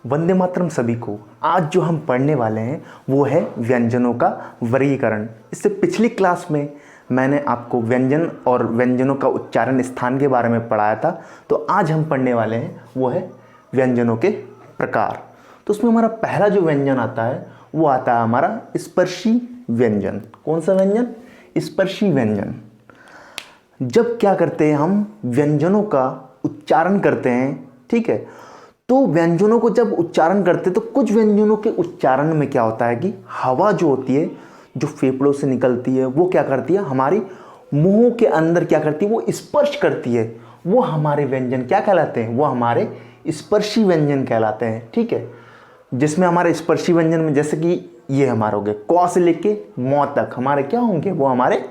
वंदे मातरम सभी को। आज जो हम पढ़ने वाले हैं वो है व्यंजनों का वर्गीकरण। इससे पिछली क्लास में मैंने आपको व्यंजन और व्यंजनों का उच्चारण स्थान के बारे में पढ़ाया था। तो आज हम पढ़ने वाले हैं वो है व्यंजनों के प्रकार। तो उसमें हमारा पहला जो व्यंजन आता है वो आता है हमारा स्पर्शी व्यंजन। कौन सा व्यंजन? स्पर्शी व्यंजन। जब क्या करते हैं हम व्यंजनों का उच्चारण करते हैं, ठीक है, तो व्यंजनों को जब उच्चारण करते हैं तो कुछ व्यंजनों के उच्चारण में क्या होता है कि हवा जो होती है जो फेफड़ों से निकलती है वो क्या करती है, हमारी मुंह के अंदर क्या करती है, वो स्पर्श करती है। वो हमारे व्यंजन क्या कहलाते हैं? वो हमारे स्पर्शी व्यंजन कहलाते हैं। ठीक है, जिसमें हमारे स्पर्शी व्यंजन में जैसे कि ये हमारे हो गए क से लेके म तक हमारे क्या होंगे, वो हमारे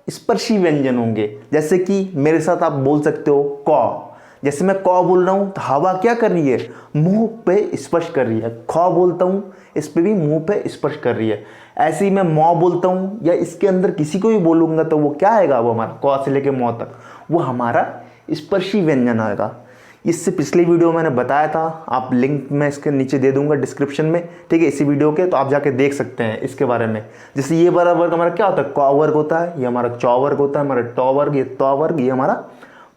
स्पर्शी व्यंजन होंगे। जैसे कि मेरे साथ आप बोल सकते हो क। जैसे मैं क बोल रहा हूँ तो हवा क्या कर रही है, मुंह पे स्पर्श कर रही है। ख बोलता हूँ, इस पे भी मुंह पे स्पर्श कर रही है। ऐसे ही मैं म बोलता हूँ या इसके अंदर किसी को भी बोलूँगा तो वो क्या आएगा, वो हमारा क से लेके म तक वो हमारा स्पर्शी व्यंजन आएगा। इससे पिछले वीडियो मैंने बताया था, आप लिंक मैं इसके नीचे दे दूंगा डिस्क्रिप्शन में, ठीक है, इसी वीडियो के, तो आप जाके देख सकते हैं इसके बारे में। जैसे ये वाला वर्ग हमारा क्या होता है, क वर्ग होता है, ये हमारा च वर्ग होता है, हमारा ट वर्ग, ये त वर्ग, ये हमारा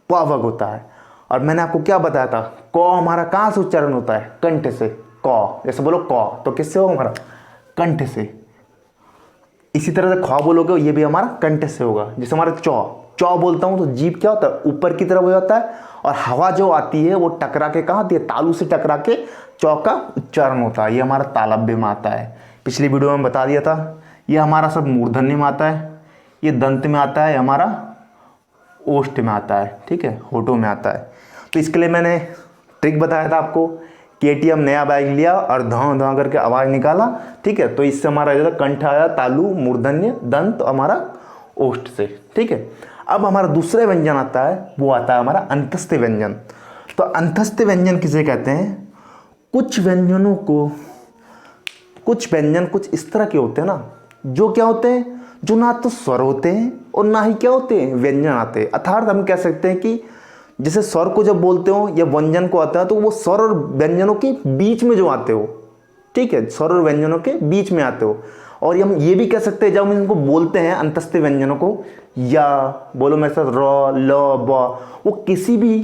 प वर्ग होता है। और मैंने आपको क्या बताया था, क हमारा कहाँ से उच्चारण होता है, कंठ से। क जैसे बोलो क तो किससे होगा, हमारा कंठ से। इसी तरह से ख बोलोगे ये भी हमारा कंठ से होगा। जैसे हमारा च बोलता हूँ तो जीभ क्या होता है, ऊपर की तरफ हो जाता है, और हवा जो आती है वो टकरा के कहाँ आती है, तालू से टकरा के च का उच्चारण होता है। ये हमारा तालव्य में आता है, पिछली वीडियो में बता दिया था। ये हमारा सब मूर्धन्य में आता है, ये दंत में आता है, हमारा ओष्ठ में आता है, ठीक है, होठों में आता है। तो इसके लिए मैंने ट्रिक बताया था आपको, केटीएम नया बाइक लिया और धां धां करके आवाज़ निकाला, ठीक है, तो इससे हमारा जो कंठ आया, तालु, मूर्धन्य, दंत, हमारा ओष्ठ से। ठीक है, अब हमारा दूसरा व्यंजन आता है, वो आता है हमारा अंतस्थ व्यंजन। तो अंतस्थ व्यंजन किसे कहते हैं? कुछ व्यंजनों को, कुछ व्यंजन कुछ इस तरह के होते हैं ना, जो क्या होते हैं, जो ना तो स्वर होते हैं और ना ही क्या होते हैं, व्यंजन आते हैं। अर्थात हम कह सकते हैं कि जैसे स्वर को जब बोलते हो या व्यंजन को आता है तो वो स्वर और व्यंजनों के बीच में जो आते हो, ठीक है, स्वर और व्यंजनों के बीच में आते हो। और हम ये भी कह सकते हैं जब हम इनको बोलते हैं अंतस्थ व्यंजनों को, या बोलो मेरे साथ र, ल, ब, वो किसी भी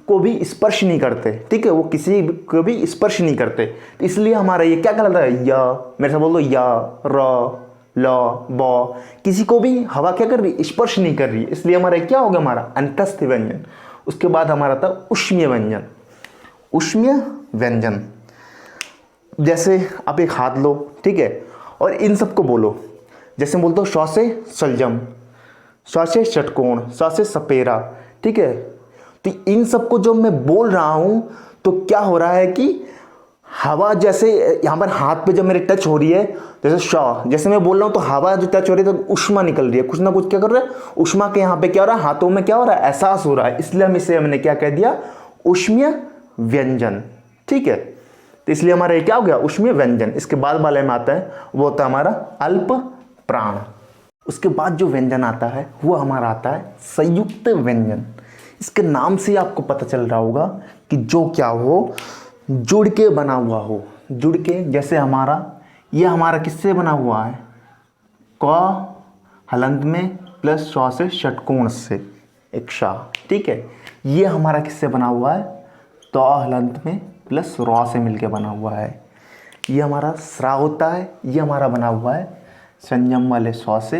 को भी स्पर्श नहीं करते, ठीक है, वो किसी को भी स्पर्श नहीं करते। इसलिए हमारा ये क्या कहलाता है, या। मेरे साथ बोल दो, या, र, ल, ब, किसी को भी हवा क्या कर रही, स्पर्श नहीं कर रही, इसलिए हमारा क्या होगा, हमारा अंतस्थ व्यंजन। उसके बाद हमारा था ऊष्मीय व्यंजन। ऊष्मीय व्यंजन जैसे आप एक हाथ लो, ठीक है, और इन सबको बोलो। जैसे बोलते हो श से सलजम, स से षटकोण, स से सपेरा, ठीक है। तो इन सबको जब मैं बोल रहा हूं तो क्या हो रहा है कि हवा जैसे यहाँ पर हाथ पे जब मेरे टच हो रही है, जैसे श, जैसे मैं बोल रहा हूँ तो हवा जो टच हो रही है तो ऊष्मा निकल रही है, कुछ ना कुछ क्या कर रहा है, ऊष्मा के यहाँ पे क्या हो रहा है, हाथों में क्या हो रहा है, एहसास हो रहा है। इसलिए हम इसे हमने क्या कह दिया, ऊष्मीय व्यंजन। ठीक है, तो इसलिए हमारा ये क्या हो गया, ऊष्मीय व्यंजन। इसके बाद वाले में आता है वो होता है हमारा अल्प प्राण। उसके बाद जो व्यंजन आता है वो हमारा आता है संयुक्त व्यंजन। इसके नाम से आपको पता चल रहा होगा कि जो क्या हो, जुड़ के बना हुआ हो। जुड़ के, जैसे हमारा ये हमारा किससे बना हुआ है, क हलंत में प्लस श से षटकोण से एक शा, ठीक है। ये हमारा किससे बना हुआ है, त हलंत में प्लस र से मिलके बना हुआ है। ये हमारा स्रा होता है, ये हमारा बना हुआ है संयम वाले स से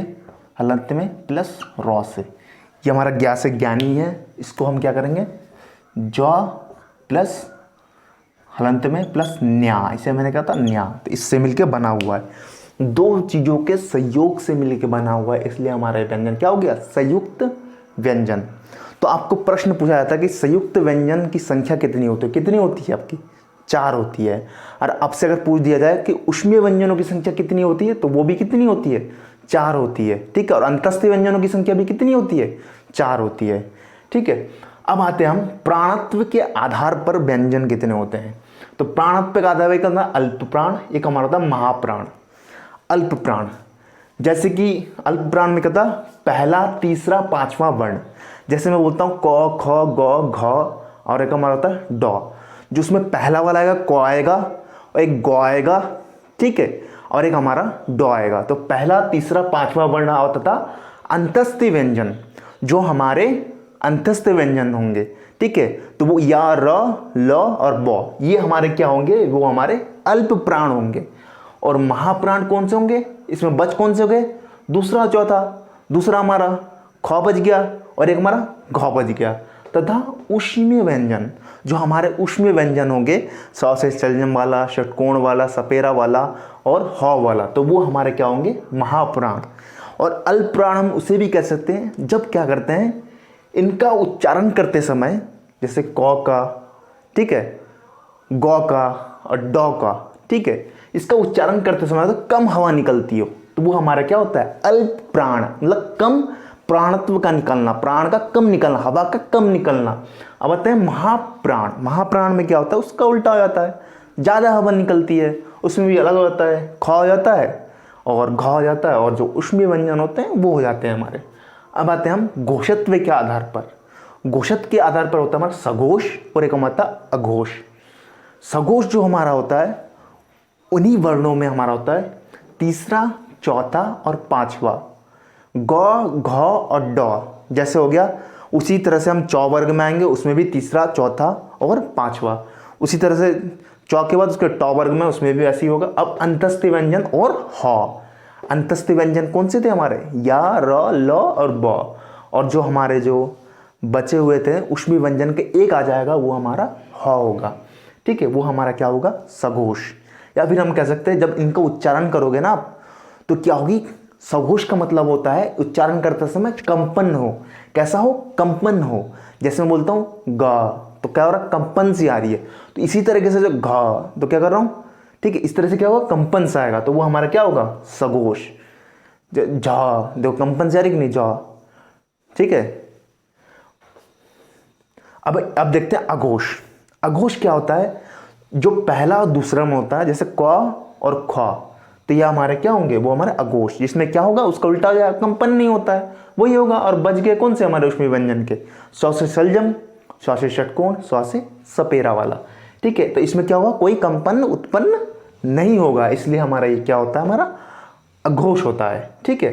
हलंत में प्लस र से। ये हमारा ज्ञा से ज्ञानी है, इसको हम क्या करेंगे, ज प्लस हलंत में प्लस न्या, इसे मैंने कहा था न्या, तो इससे मिलके बना हुआ है। दो चीज़ों के संयोग से मिलके बना हुआ है, इसलिए हमारा व्यंजन क्या हो गया, संयुक्त व्यंजन। तो आपको प्रश्न पूछा जाता है कि संयुक्त व्यंजन की संख्या कितनी होती है, कितनी होती है आपकी, 4 होती है। और आपसे अगर पूछ दिया जाए कि ऊष्मीय व्यंजनों की संख्या कितनी होती है, तो वो भी कितनी होती है, 4 होती है, ठीक है। और अंतस्थ व्यंजनों की संख्या भी कितनी होती है, 4 होती है, ठीक है। अब आते हैं हम प्राणत्व के आधार पर व्यंजन कितने होते हैं। तो प्राणत्व का आधार एक होता है अल्प प्राण, एक हमारा होता है महाप्राण। अल्प प्राण जैसे कि अल्प प्राण में कहता पहला, तीसरा, पांचवा वर्ण। जैसे मैं बोलता हूँ क, ख, ग, घ, और एक हमारा होता है ड। जो उसमें पहला वाला आएगा क आएगा और एक ग आएगा, ठीक है, और एक हमारा ड आएगा। तो पहला, तीसरा, पांचवा वर्ण होता था अंतस्थ व्यंजन, जो हमारे अंतस्थ व्यंजन होंगे, ठीक है। तो वो या, र, ल और ब, ये हमारे क्या होंगे, वो हमारे अल्प प्राण होंगे। और महाप्राण कौन से होंगे, इसमें बच कौन से हो गए, दूसरा, चौथा। दूसरा हमारा ख बच गया और एक हमारा घ बच गया। तथा ऊष्मीय व्यंजन, जो हमारे ऊष्मीय व्यंजन होंगे, स से चलजम वाला, षटकोण वाला, सपेरा वाला और ह वाला, तो वो हमारे क्या होंगे, महाप्राण। और अल्प प्राण हम उसे भी कह सकते हैं जब क्या करते हैं, इनका उच्चारण करते समय, जैसे क का, ठीक है, ग का और ड का, ठीक है, इसका उच्चारण करते समय तो कम हवा निकलती हो, तो वो हमारा क्या होता है, अल्प प्राण, मतलब कम प्राणत्व का निकलना, प्राण का कम निकलना, हवा का कम निकलना। अब आते हैं महाप्राण। महाप्राण में क्या होता है, उसका उल्टा हो जाता है, ज़्यादा हवा निकलती है, उसमें भी अलग हो जाता है, ख हो जाता है और घ हो जाता है, और जो ऊष्मीय व्यंजन होते हैं वो हो जाते हैं हमारे। अब आते हैं हम घोषत्व के आधार पर। घोषत्व के आधार पर होता है हमारा सघोष और एक हमारा अघोष। सघोष जो हमारा होता है, उन्हीं वर्णों में हमारा होता है तीसरा, चौथा और पांचवा, ग, घ और ड। जैसे हो गया, उसी तरह से हम चौ वर्ग में आएंगे, उसमें भी तीसरा, चौथा और पांचवा। उसी तरह से चौ के बाद उसके ट वर्ग में, उसमें भी ऐसे ही होगा। अब अंतस्थ व्यंजन और ह। अंतस्थ व्यंजन कौन से थे हमारे, या, र, ल और ब। और जो हमारे जो बचे हुए थे ऊष्मीय व्यंजन के एक आ जाएगा, वो हमारा ह होगा, ठीक है, वो हमारा क्या होगा, सघोष। या फिर हम कह सकते हैं जब इनका उच्चारण करोगे ना आप, तो क्या होगी, सघोष का मतलब होता है उच्चारण करते समय कंपन हो। कैसा हो, कंपन हो। जैसे मैं बोलता हूँ ग, तो क्या हो रहा है, कंपन सी आ रही है। तो इसी तरीके से जो घ, तो क्या कर रहा हूँ, ठीक है, इस तरह से क्या होगा, कंपन सा आएगा, तो वो हमारा क्या होगा, सघोष। झ, देखो कंपन से आ रही कि नहीं, झ, ठीक है। अब देखते हैं अघोष। अघोष क्या होता है, जो पहला और दूसरा में होता है, जैसे क और ख, तो ये हमारे क्या होंगे, वो हमारे अघोष। जिसमें क्या होगा, उसका उल्टा हो जाएगा, कंपन नहीं होता है, वही होगा। और बच गए कौन से हमारे ऊष्मीय व्यंजन के, स से सलजम, स से षटकोण, स से सपेरा वाला, ठीक है। तो इसमें क्या होगा, कोई कंपन उत्पन्न नहीं होगा, इसलिए हमारा ये क्या होता है, हमारा अघोष होता है, ठीक है।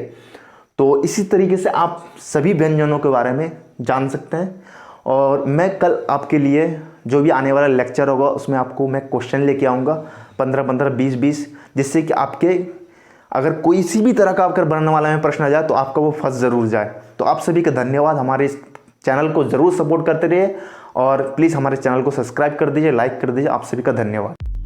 तो इसी तरीके से आप सभी व्यंजनों के बारे में जान सकते हैं। और मैं कल आपके लिए जो भी आने वाला लेक्चर होगा, उसमें आपको मैं क्वेश्चन लेके आऊँगा 15-15, 20-20, जिससे कि आपके अगर कोई सी भी तरह का अगर बनने वाला में प्रश्न आ जाए तो आपका वो फंस ज़रूर जाए। तो आप सभी का धन्यवाद, हमारे इस चैनल को ज़रूर सपोर्ट करते रहिए और प्लीज़ हमारे चैनल को सब्सक्राइब कर दीजिए, लाइक कर दीजिए। आप सभी का धन्यवाद।